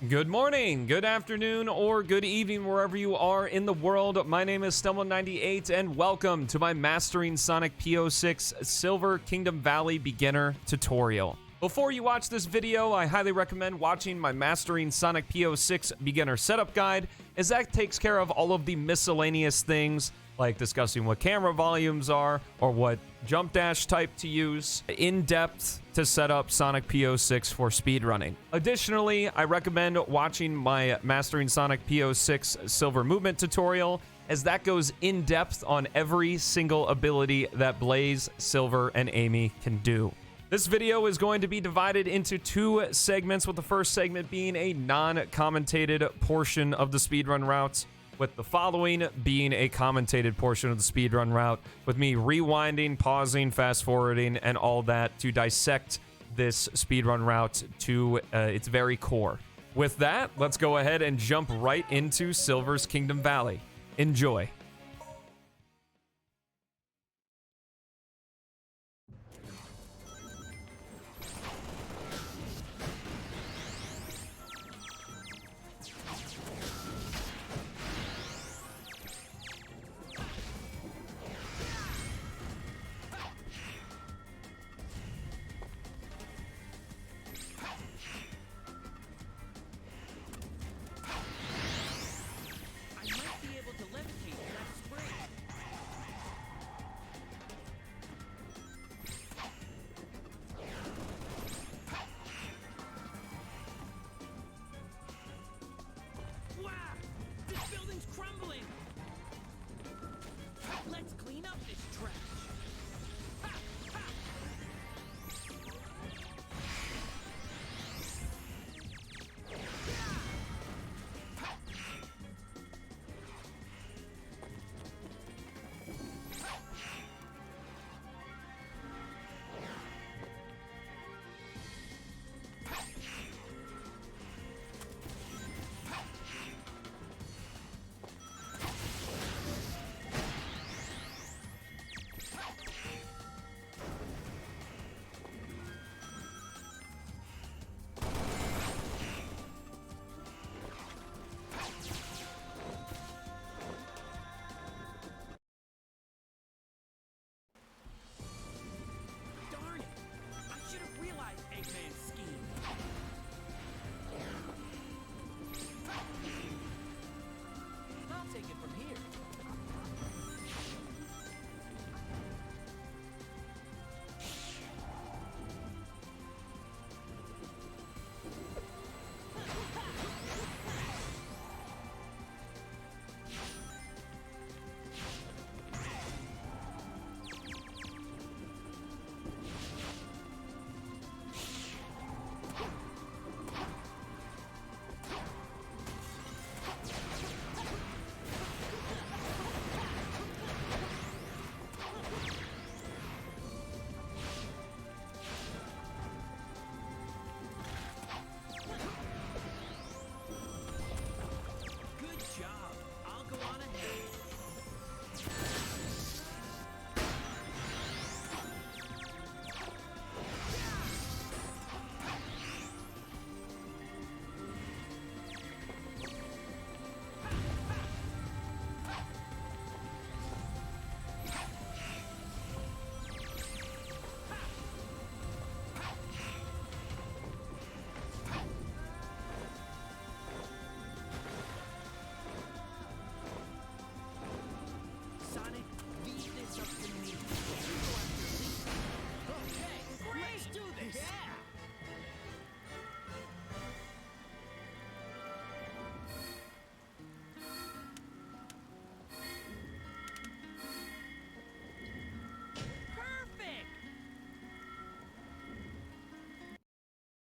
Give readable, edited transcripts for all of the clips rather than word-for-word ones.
Good morning, good afternoon, or good evening, wherever you are in the world. My name is Stumble98, and welcome to my Mastering Sonic P06 Silver Kingdom Valley Beginner Tutorial. Before you watch this video, I highly recommend watching my Mastering Sonic P06 Beginner Setup Guide, as that takes care of all of the miscellaneous things, like discussing what camera volumes are, or what jump dash type to use, in depth to set up Sonic P06 for speedrunning. Additionally, I recommend watching my Mastering Sonic P06 Silver Movement tutorial, as that goes in depth on every single ability that Blaze, Silver, and Amy can do. This video is going to be divided into two segments, with the first segment being a non-commentated portion of the speedrun route, with the following being a commentated portion of the speedrun route, with me rewinding, pausing, fast forwarding, and all that to dissect this speedrun route to its very core. With that, let's go ahead and jump right into Silver's Kingdom Valley. Enjoy. Let's clean up this trash.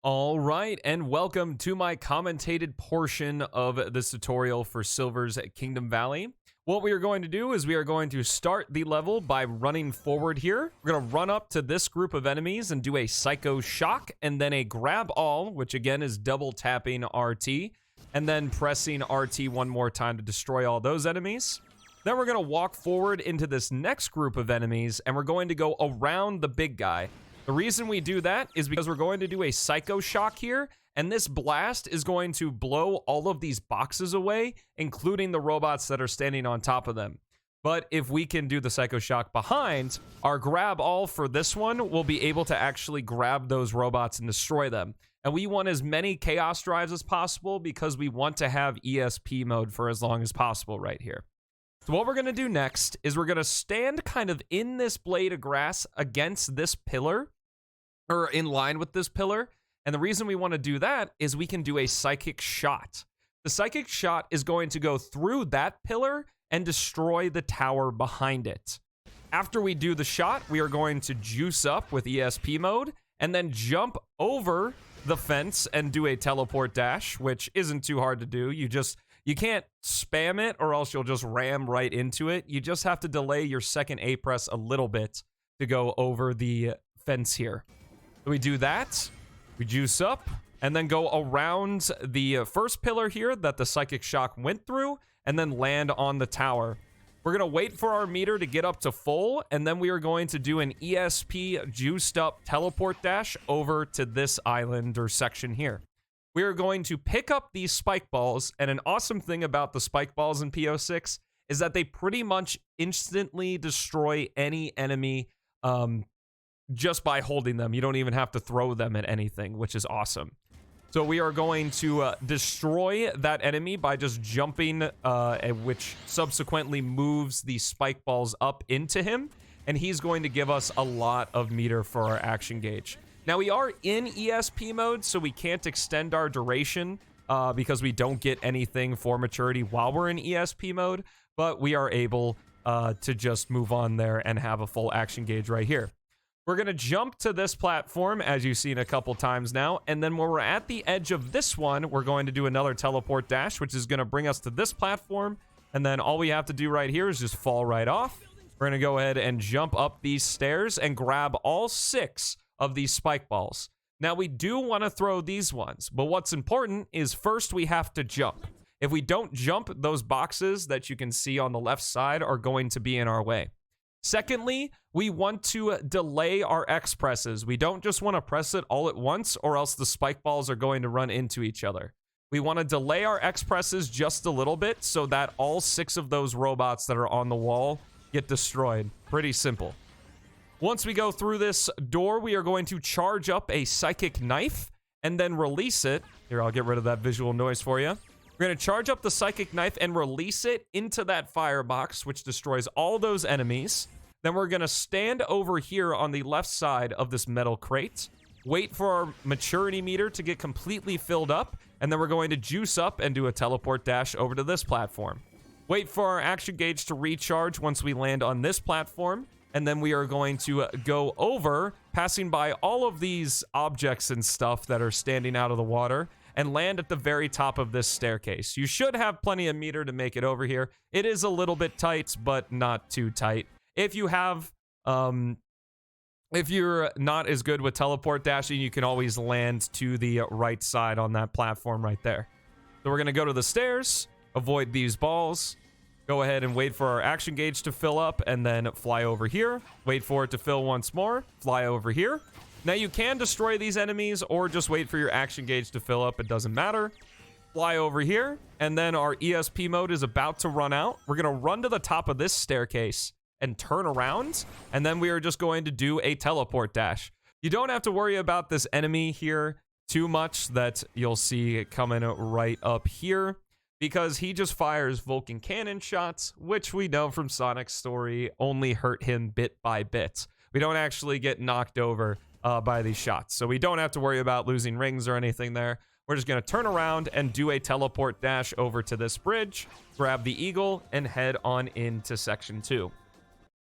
All right, and welcome to my commentated portion of this tutorial for Silver's Kingdom Valley. What we are going to do is we are going to start the level by running forward here. We're going to run up to this group of enemies and do a Psycho Shock, and then a Grab All, which again is double tapping RT, and then pressing RT one more time to destroy all those enemies. Then we're going to walk forward into this next group of enemies, and we're going to go around the big guy. The reason we do that is because we're going to do a Psycho Shock here, and this blast is going to blow all of these boxes away, including the robots that are standing on top of them. But if we can do the Psycho Shock behind, our grab all for this one will be able to actually grab those robots and destroy them. And we want as many chaos drives as possible because we want to have ESP mode for as long as possible right here. So what we're going to do next is we're going to stand kind of in this blade of grass against this pillar, or in line with this pillar. And the reason we want to do that is we can do a psychic shot. The psychic shot is going to go through that pillar and destroy the tower behind it. After we do the shot, we are going to juice up with ESP mode and then jump over the fence and do a teleport dash, which isn't too hard to do. You can't spam it or else you'll just ram right into it. You just have to delay your second A press a little bit to go over the fence here. So we do that, we juice up, and then go around the first pillar here that the Psychic Shock went through, and then land on the tower. We're going to wait for our meter to get up to full, and then we are going to do an ESP juiced up teleport dash over to this island or section here. We are going to pick up these spike balls, and an awesome thing about the spike balls in P06 is that they pretty much instantly destroy any enemy just by holding them. You don't even have to throw them at anything, which is awesome. So we are going to destroy that enemy by just jumping, which subsequently moves the spike balls up into him, and he's going to give us a lot of meter for our action gauge. Now, we are in ESP mode, so we can't extend our duration because we don't get anything for maturity while we're in ESP mode, but we are able to just move on there and have a full action gauge right here. We're going to jump to this platform, as you've seen a couple times now, and then when we're at the edge of this one, we're going to do another teleport dash, which is going to bring us to this platform, and then all we have to do right here is just fall right off. We're going to go ahead and jump up these stairs and grab all 6 of these spike balls. Now, we do want to throw these ones, but what's important is first we have to jump. If we don't jump, those boxes that you can see on the left side are going to be in our way. Secondly, we want to delay our X presses. We don't just want to press it all at once, or else the spike balls are going to run into each other. We want to delay our X presses just a little bit so that all 6 of those robots that are on the wall get destroyed. Pretty simple. Once we go through this door, we are going to charge up a psychic knife and then release it. Here, I'll get rid of that visual noise for you. We're going to charge up the psychic knife and release it into that firebox, which destroys all those enemies. Then we're going to stand over here on the left side of this metal crate, wait for our maturity meter to get completely filled up, and then we're going to juice up and do a teleport dash over to this platform. Wait for our action gauge to recharge once we land on this platform, and then we are going to go over, passing by all of these objects and stuff that are standing out of the water, and land at the very top of this staircase. You should have plenty of meter to make it over here. It is a little bit tight, but not too tight. If you have, if you're not as good with teleport dashing, you can always land to the right side on that platform right there. So we're going to go to the stairs, avoid these balls, go ahead and wait for our action gauge to fill up, and then fly over here. Wait for it to fill once more, fly over here. Now, you can destroy these enemies or just wait for your action gauge to fill up. It doesn't matter. Fly over here, and then our ESP mode is about to run out. We're going to run to the top of this staircase and turn around, and then we are just going to do a teleport dash. You don't have to worry about this enemy here too much that you'll see coming right up here, because he just fires Vulcan cannon shots, which we know from Sonic's story only hurt him bit by bit. We don't actually get knocked over by these shots, so we don't have to worry about losing rings or anything there. We're just going to turn around and do a teleport dash over to this bridge, grab the eagle, and head on into section 2.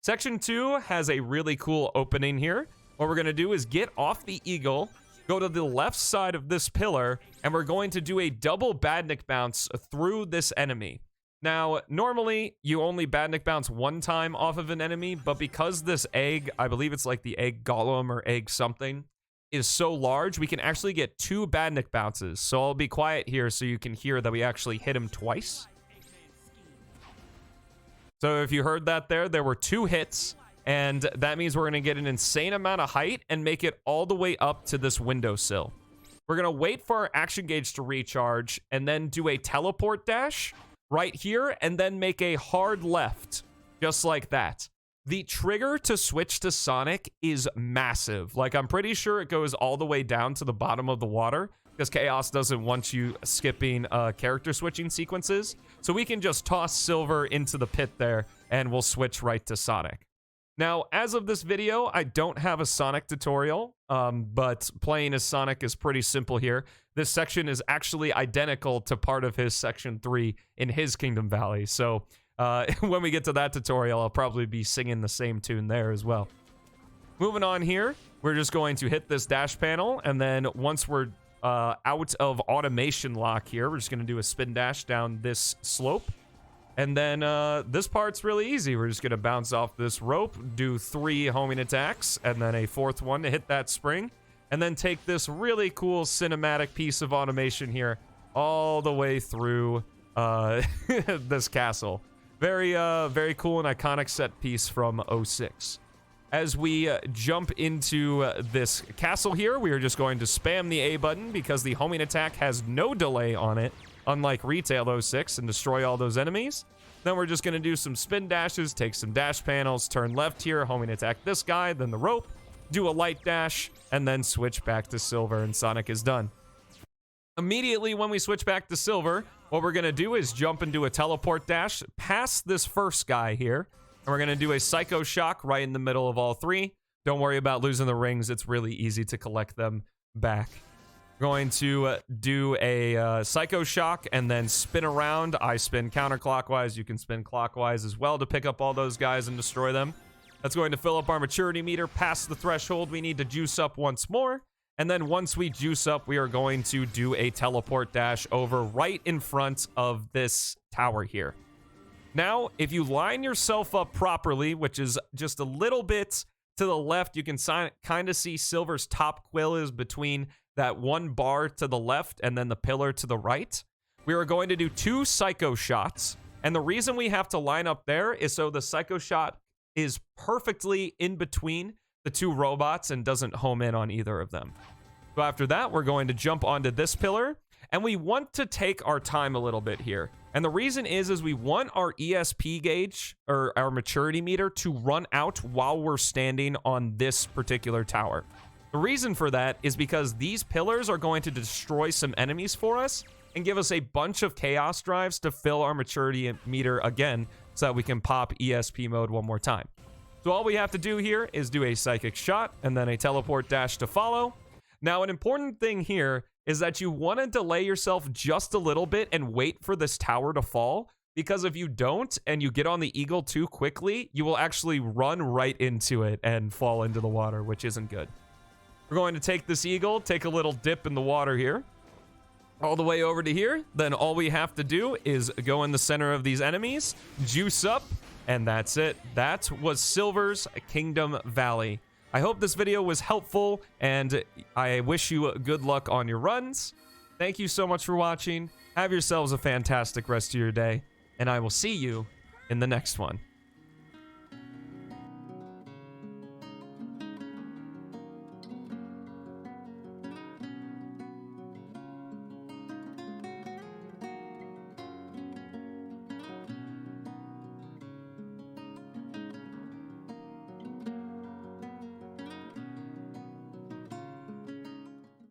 Section 2 has a really cool opening here. What we're going to do is get off the eagle, go to the left side of this pillar, and we're going to do a double badnik bounce through this enemy. Now, normally, you only badnik bounce one time off of an enemy, but because this egg, I believe it's like the egg golem or egg something, is so large, we can actually get 2 badnik bounces. So I'll be quiet here so you can hear that we actually hit him twice. So if you heard that there were 2 hits. And that means we're going to get an insane amount of height and make it all the way up to this windowsill. We're going to wait for our action gauge to recharge and then do a teleport dash right here and then make a hard left, just like that. The trigger to switch to Sonic is massive. Like, I'm pretty sure it goes all the way down to the bottom of the water because Chaos doesn't want you skipping character switching sequences. So we can just toss Silver into the pit there and we'll switch right to Sonic. Now, as of this video, I don't have a Sonic tutorial, but playing as Sonic is pretty simple here. This section is actually identical to part of his Section 3 in his Kingdom Valley. So when we get to that tutorial, I'll probably be singing the same tune there as well. Moving on here, we're just going to hit this dash panel, and then once we're out of automation lock here, we're just going to do a spin dash down this slope. And then this part's really easy. We're just going to bounce off this rope, do 3 homing attacks, and then a 4th one to hit that spring. And then take this really cool cinematic piece of automation here all the way through this castle. Very cool and iconic set piece from 06. As we jump into this castle here, we are just going to spam the A button because the homing attack has no delay on it, unlike Retail 06, and destroy all those enemies. Then we're just going to do some spin dashes, take some dash panels, turn left here, homing attack this guy, then the rope, do a light dash, and then switch back to Silver, and Sonic is done. Immediately when we switch back to Silver, what we're going to do is jump and do a teleport dash past this first guy here. And we're going to do a Psycho Shock right in the middle of all 3. Don't worry about losing the rings. It's really easy to collect them back. Going to do a Psycho Shock and then spin around. I spin counterclockwise. You can spin clockwise as well to pick up all those guys and destroy them. That's going to fill up our maturity meter past the threshold. We need to juice up once more. And then once we juice up, we are going to do a teleport dash over right in front of this tower here. Now, if you line yourself up properly, which is just a little bit to the left, you can kind of see Silver's top quill is between that one bar to the left and then the pillar to the right. We are going to do 2 Psycho Shots. And the reason we have to line up there is so the Psycho Shot is perfectly in between the 2 robots and doesn't home in on either of them. So after that, we're going to jump onto this pillar. And we want to take our time a little bit here. And the reason is we want our ESP gauge, or our maturity meter, to run out while we're standing on this particular tower. The reason for that is because these pillars are going to destroy some enemies for us and give us a bunch of chaos drives to fill our maturity meter again so that we can pop ESP mode one more time. So all we have to do here is do a Psychic Shot and then a teleport dash to follow. Now, an important thing here is that you want to delay yourself just a little bit and wait for this tower to fall, because if you don't and you get on the eagle too quickly, you will actually run right into it and fall into the water, which isn't good. We're going to take this eagle, take a little dip in the water here, all the way over to here. Then all we have to do is go in the center of these enemies, juice up, and that's it. That was Silver's Kingdom Valley. I hope this video was helpful, and I wish you good luck on your runs. Thank you so much for watching. Have yourselves a fantastic rest of your day, and I will see you in the next one.